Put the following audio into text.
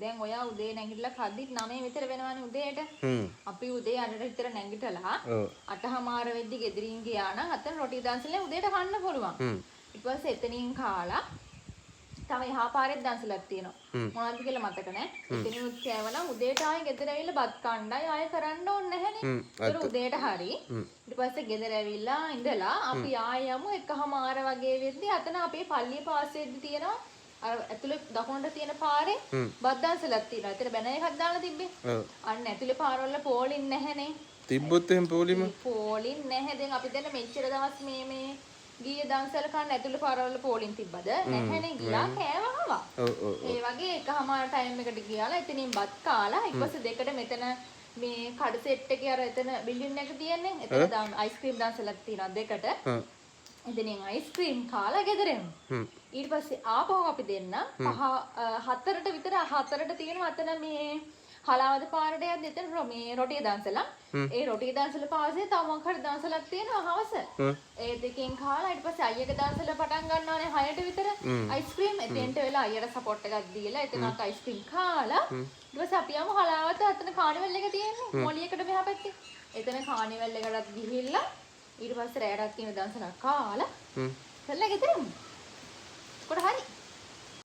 දැන් ඔයා උදේ නැගිටලා කද්දිත් 9 විතර වෙනවනේ උදේට. අපි උදේ 8ට විතර නැගිටලා 8:00 වෙද්දි ගෙදරින් ගියා නම් අතන රොටි දන්සලෙන් උදේට කන්න පුළුවන්. ඊට පස්සේ එතනින් කාලා තව එහා පාරෙත් දන්සලක් තියෙනවා. මොනවද කියලා මතක නැහැ. එතනිනුත් කෑවනම් උදේට ආයෙ ගෙදර ඇවිල්ලා බත් කණ්ඩායි ආයෙ කරන්න ඕනේ නැහැනේ. ඒක උදේට හරි. ඊට පස්සේ ගෙදර ඇවිල්ලා ඉඳලා අපි ආයෙ යමු 1:00 වගේ වෙද්දි අතන අපේ පල්ලිය පාසෙද්දි තියෙනවා අර ඇතුලේ දකුණට තියෙන පාරේ බත් දන්සලක් තියෙනවා. ඒතර බැනර් එකක් දාලා තිබ්බේ. අන්න ඇතුලේ පාරවල පෝලින් නැහැනේ. තිබ්බොත් එහෙම පෝලින් නැහැ. දැන් අපි දැන් මෙච්චර දවස් මේ ගියේ දන්සල කන්න ඇතුළේ පාරවල පෝලින් තිබ්බද නැහැනේ ගියා කෑවහවා. ඒ වගේ 1:00 ටයිම් එකට ගියාලා එතනින් බත් කාලා ඊට පස්සේ දෙකට මෙතන මේ කඩ සෙට් එකේ අර එතන බිල්ඩින් එක තියෙන්නේ. එතන දාන අයිස්ක්‍රීම් දන්සලක් තියෙනවා දෙකට. එතනින් අයිස්ක්‍රීම් කාලා ගෙදර එමු. ඊට පස්සේ ආපහු අපි දෙන්න 4ට විතර 4ට තියෙනවා අතන මේ හලාවද පාරට යද්දි එතන මේ රොටිය දන්සලා. ඒ රොටිය දන්සල පාසේ තව මොකක් හරි දන්සලක් තියෙනවා හවස. ඒ දෙකෙන් කාලා ඊට පස්සේ අයියගේ දන්සල පටන් ගන්නවානේ 6ට විතර අයිස්ක්‍රීම් එතෙන්ට වෙලා අයියට සපෝට් එකක් දීලා එතනත් අයිස්ක්‍රීම් කාලා ඊට පස්සේ අපි යමු හලාවත අතන කානිවල් එක තියෙන්නේ මොලියකට මෙහා පැත්තේ. එතන කානිවල් එකටත් ගිහිල්ලා ඊට පස්සේ රැයටත් තියෙන දන්සලක් කාලා කළා ගෙදරම. කොට හරි